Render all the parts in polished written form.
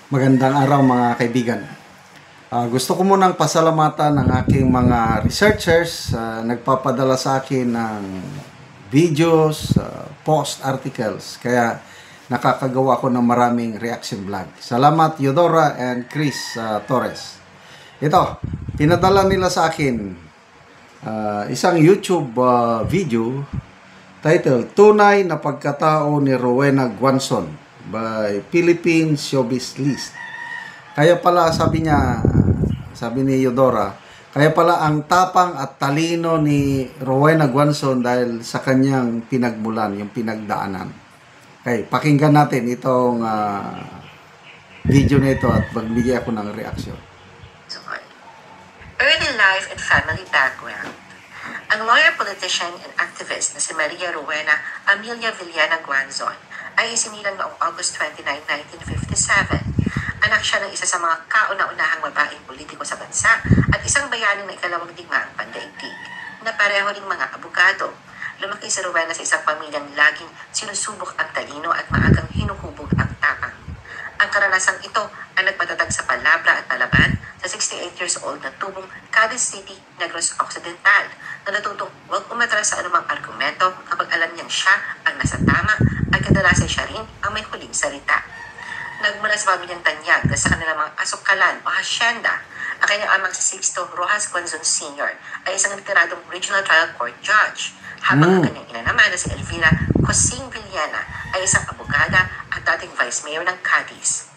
Magandang araw mga kaibigan. Gusto ko munang pasalamatan ng aking mga researchers nagpapadala sa akin ng videos, post articles. Kaya nakakagawa ko ng maraming reaction vlog. Salamat Eudora and Chris Torres. Ito, pinadala nila sa akin isang YouTube video titled Tunay na Pagkatao ni Rowena Guanzon by Philippine Showbiz List. Kaya pala sabi ni Eudora, kaya pala ang tapang at talino ni Rowena Guanzon dahil sa kanyang pinagmulan, yung pinagdaanan. Okay, pakinggan natin itong video na ito at magbigay ako ng reaksyon. Early life and family background. Ang lawyer, politician, and activist na si Maria Rowena Amelia Villena Guanzon ay isinilang noong August 29, 1957. Anak siya ng isa sa mga kauna-unahang babaeng politiko sa bansa at isang bayaning na ikalawang digmaang pandaigdig na pareho ring mga abogado. Lumaki si Rowena sa isang pamilyang laging sinusubok ang talino at maagang hinuhubog ang tapang. Ang karanasang ito ang nagpatatag sa palabra at palaban sa 68 years old na tubong Cadiz City, Negros Occidental na natutong huwag umatras sa anumang argumento kapag alam niyang siya ang nasa tama at kadalasan siya rin ang may huling salita. Nagmula sa pamilyang tanyag na sa kanilang mga asukalan o hasyenda, ang kanyang amang si Sixto Rojas Guanzon Sr. ay isang retiradong regional trial court judge, habang ang kanyang ina naman na si Elvira Cosing Villena ay isang abogada at dating vice mayor ng Cadiz.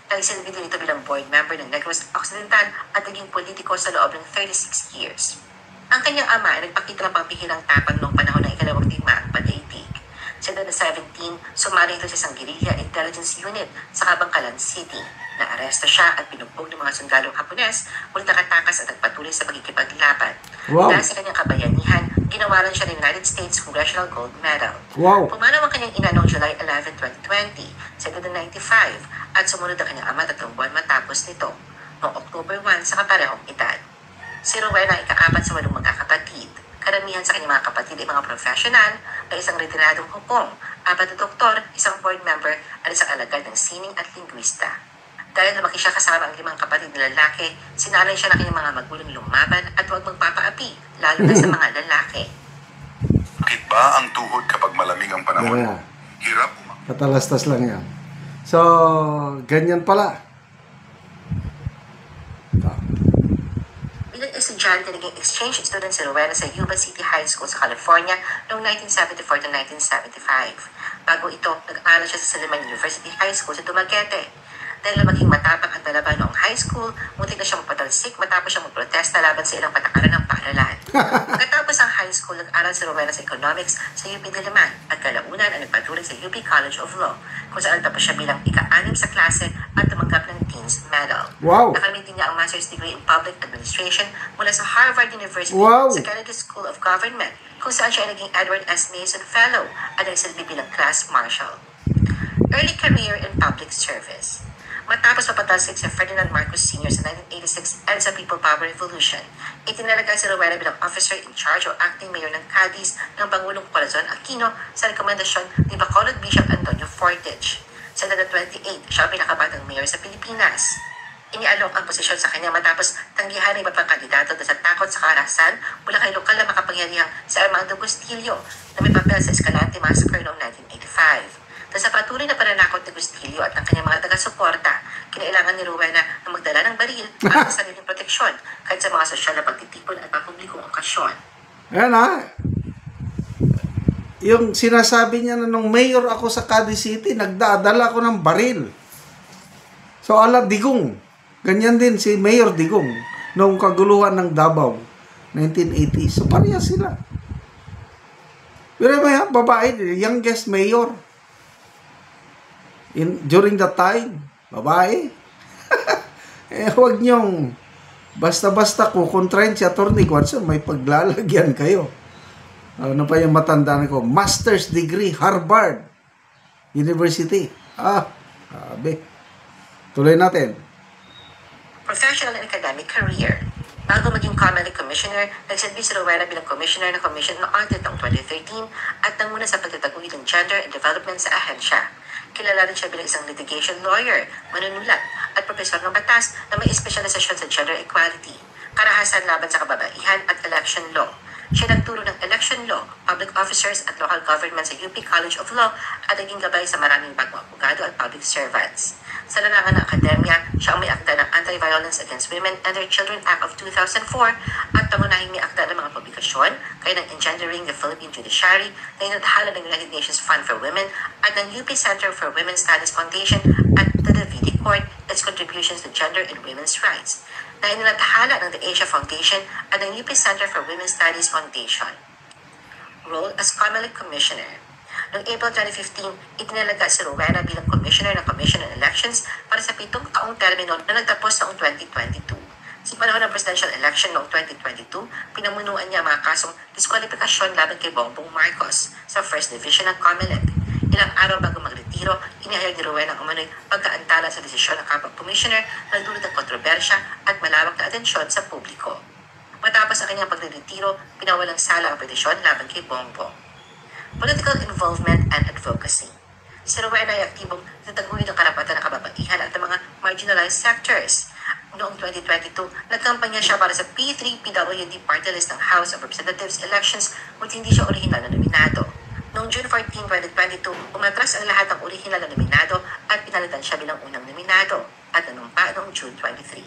Nagsilbi din ito bilang board member ng Negros Occidental at naging politiko sa loob ng 36 years. Ang kanyang ama ay nagpakita ng pampihilang tapang noong panahon ng ikalawang digmaang pandaigdig. Sa edad na 17, sumali ito sa isang guerrilla intelligence unit sa Kabangkalan City. Naaresto siya at pinugbog ng mga sundalong Hapones, ngunit nakatakas at nagpatuloy sa pagkikipaglaban. Wow. Dahil sa kanyang kabayanihan, ginawaran siya ng United States Congressional Gold Medal. Wow. Pumanaw ang kanyang ina noong July 11, 2020 sa edad na 95 at sumunod ang kanyang ama 3 buwan matapos nito noong October 1 sa kaparehong edad. Si Rowena ay ikaapat sa 8 magkakapatid. Karamihan sa kanyang mga kapatid ay mga profesional, ay isang retiradong hukom, 4 na doktor, isang board member, at isang alagad ng sining at lingwista. Dahil lumaki siya kasama ang 5 kapatid na lalaki, sinalay siya ng kanyang mga magulang lumaban at huwag magpapaapi, lalo na sa mga lalaki. Bakit ba ang tuhod kapag malamig ang panahon? Yeah. Hirap Katalastas lang yan. So, ganyan pala. Bilang estudyante, naging exchange student si Rowena sa Yuba City High School sa California noong 1974 to 1975. Bago ito, nag-aaral siya sa Saliman University High School sa Dumaguete. Dahil maging matapang at malaban noong high school, muntik na siyang mapatalsik matapos siyang magprotesta laban sa ilang patakaran ng paaralan. Pagkatapos ng high school, nag-aral si Rowena sa economics sa UP Diliman at kalaunan ay nagpatuloy sa UP College of Law, kung saan tapos siya bilang ika-6 sa klase at tumanggap ng Dean's Medal. Wow. Nakamit din niya ang master's degree in public administration mula sa Harvard University sa Kennedy School of Government, kung saan siya ay naging Edward S. Mason Fellow at nagsilbi bilang class marshal. Early career in public service. Matapos mapatalsik si Ferdinand Marcos Sr. sa 1986 and sa People Power Revolution, itinalaga si Rowena bilang officer in charge o acting mayor ng Cadiz ng Pangulong Corazon Aquino sa rekomendasyon ni Bacolod Bishop Antonio Fortich. Sa edad 28, siya ang pinakabatang mayor sa Pilipinas. Inialok ang posisyon sa kanya matapos tanggihan ng iba pang kandidato dahil sa takot sa karahasan mula kay lokal na makapangyarihang si Armando Bustillo na may papel sa Escalante Massacre noong 1985. Dahil sa patuloy na pananakot ni Bustillo at ng kanyang mga taga-suporta, kinailangan ni Rowena na magdala ng baril para sa sariling proteksyon kahit sa mga sosyal na pagtitipon at pampublikong okasyon. Ayan yung sinasabi niya na nung mayor ako sa Cadiz City, nagdadala ako ng baril. So, ala Digong. Ganyan din si Mayor Digong noong kaguluhan ng Davao, 1980. So, pareha sila. Pero may babae, youngest mayor. During that time, babae. Huwag niyong basta-basta kukontrain si Atty. Guanzon, may paglalagyan kayo. Ano pa yung matandaan ko? Master's degree, Harvard University. Sabi. Tuloy natin. Professional and academic career. Bago maging Comelec Commissioner, nagsilbi si Rowena bilang Commissioner ng Commission on Audit noong 2013 at nanguna sa pagtataguyod ng gender and development sa ahensya. Kilala rin siya bilang isang litigation lawyer, manunulat, at profesor ng batas na may espesyalisasyon sa gender equality, karahasan laban sa kababaihan at election law. Siya nagturo ng election law, public officers at local government sa UP College of Law at naging gabay sa maraming bagong abogado at public servants. Sa larangan ng akademya, siya ang may akda ng Anti-Violence Against Women and Their Children Act of 2004 at pangunahing may akda ng mga publikasyon kaya ng Engendering the Philippine Judiciary na inadhala ng United Nations Fund for Women at ng UP Center for Women's Studies Foundation at the Davidic Court, its contributions to gender and women's rights, na inilatahala ng the Asia Foundation at ng UP Center for Women's Studies Foundation. Role as COMELEC Commissioner. Noong April 2015, itinalaga si Rowena bilang Commissioner ng Commission on Elections para sa 7 taong termino na nagtapos noong 2022. Sa panahon ng presidential election noong 2022, pinamunuan niya ang mga kasong diskwalifikasyon laban kay Bongbong Marcos sa First Division ng COMELEC. Ilang araw bago magretiro, inihayag ni Rowena ang umano'y pagkaantala sa desisyon ng kapwa commissioner na nagdulot ng kontrobersya at malawak na atensyon sa publiko. Matapos ang kanyang pagretiro, pinawalang sala ang petisyon laban kay Bongbong. Political involvement and advocacy. Si Rowena ay aktibong nataguyod ng karapatan ng kababaihan at ng mga marginalized sectors. Noong 2022, nagkampanya siya para sa P3-PWD party list ng House of Representatives elections ngunit hindi siya orihinal na nominado. Noong June 14, 2022, umatras ang lahat ng orihinal na nominado at pinalitan siya bilang unang nominado at nanumpa noong June 23.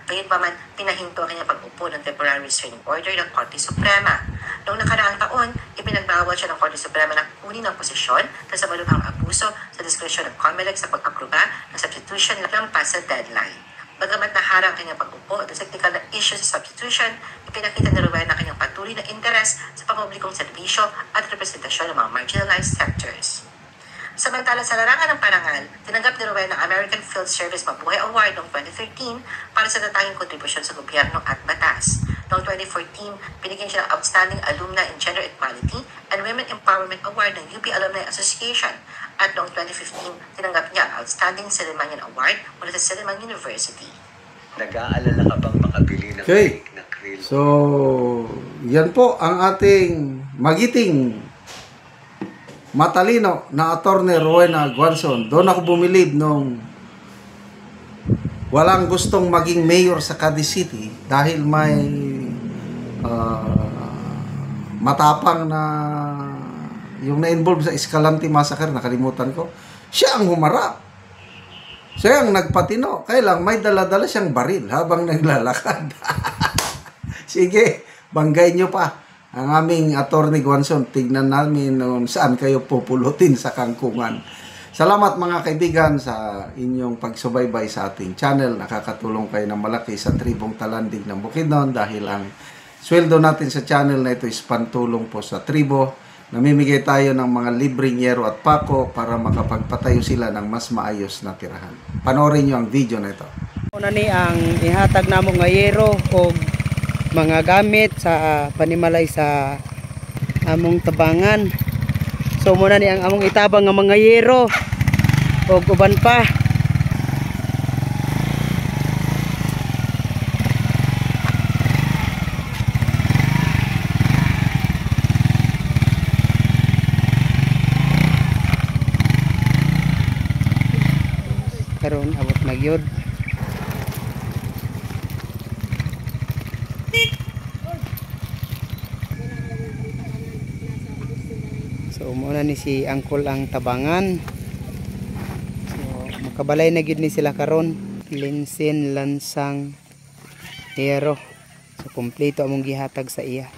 Gayunpaman, pinahinto ang kanyang pag-upo ng temporary restraining order ng Korte Suprema. Noong nakaraang taon, ipinagbawal siya ng Korte Suprema na kunin ang posisyon dahil sa malubhang abuso sa diskresyon ng COMELEC sa pag-aproba ng substitution lampas sa deadline. Bagamat naharang ang kanyang pag-upo at sa technical na issue sa substitution, ipinakita ni Rowena ang kanyang patuloy na interes sa pampublikong serbisyo at representasyon ng mga marginalized sectors. Samantala sa larangan ng parangal, tinanggap ni Rowena ang American Field Service Mabuhay Award noong 2013 para sa natanging kontribusyon sa gobyerno at batas. Noong 2014, binigyan siya ng Outstanding Alumna in Gender Equality and Women Empowerment Award ng UP Alumni Association. At noong 2015, tinanggap niya ang Outstanding Silliman Award mula sa Silliman University. Nag-aalala ka bang makabili ng Okay. na krill? So, yan po ang ating magiting matalino na attorney Rowena Guanzon. Doon ako bumilib nung walang gustong maging mayor sa Cadiz City dahil may matapang na yung na-involve sa Escalante Massacre, nakalimutan ko. Siya ang humarap. Siya ang nagpatino. Kaya lang may dala-dala siyang baril habang naglalakad. Sige, banggay nyo pa ang aming attorney Guanzon. Tignan namin kung saan kayo pupulutin sa kangkungan. Salamat mga kaibigan sa inyong pagsubaybay sa ating channel. Nakakatulong kayo ng malaki sa tribong Talandig ng Bukidnon dahil ang sweldo natin sa channel na ito is pantulong po sa tribo. Namimigay tayo ng mga libreng yero at pako para makapagpatayo sila ng mas maayos na tirahan. Panoorin nyo ang video na ito. Una ni ang ihatag namo nga yero o mga gamit sa panimalay sa among tabangan. So muna ni ang among itabang nga mga yero o uban pa. Karon abot na gyud. So muna ni si Angkol ang tabangan. So makabalay na gyud ni sila karon. Linsin, lansang, hero. So kompleto among gihatag sa iya.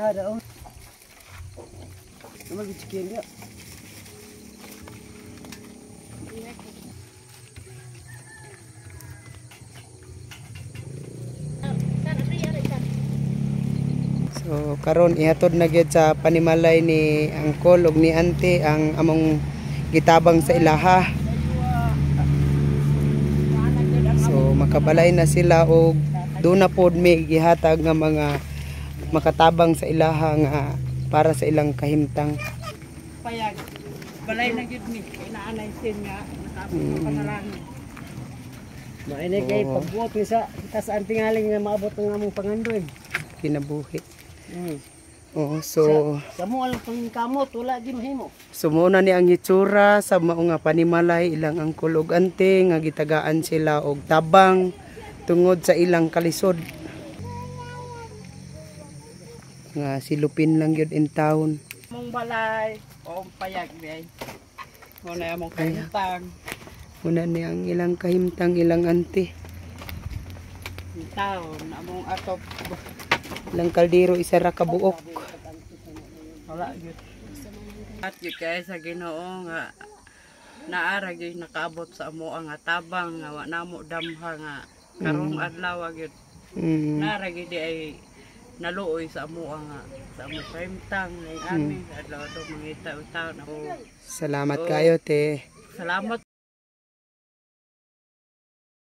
Ada oh. Naman bikin dia. So karon ihatod na gyud sa panimalay ni Angkol ug ni Ante ang among gitabang sa ilaha. So makabalay na sila og doon na pod may gihatag nga mga makatabang sa ilaha nga para sa ilang kahimtang. Payag balay na gyud mi inaanay sin nga natapos panalangin. Mainig kay pagbuot ni sa taas ang tingaling nga maabot ang among pangandoy. Kinabuhi. Mm. Oh, so Sa mo ang pangkamot wala di mahimo. sumuna ni ang itsura sa mao nga panimalay ilang ang kulog ante nga gitagaan sila og tabang tungod sa ilang kalisod. Nga silupin lang yun in town. Mong balay o payag biyay. Mo na among kahintang. Muna ni ang ilang kahimtang ilang ante. In town among atop Ilang kaldero isa ra ka buok. wala gyud. At gyud kay sa Ginoo nga naara gyud nakaabot sa amo nga tabang nga wa namo damha nga karong adlaw gyud. Naara gyud ay naluoy sa amo nga sa amo kahimtang ngay ami adlaw do mangita utaw na. Salamat kayo te. Salamat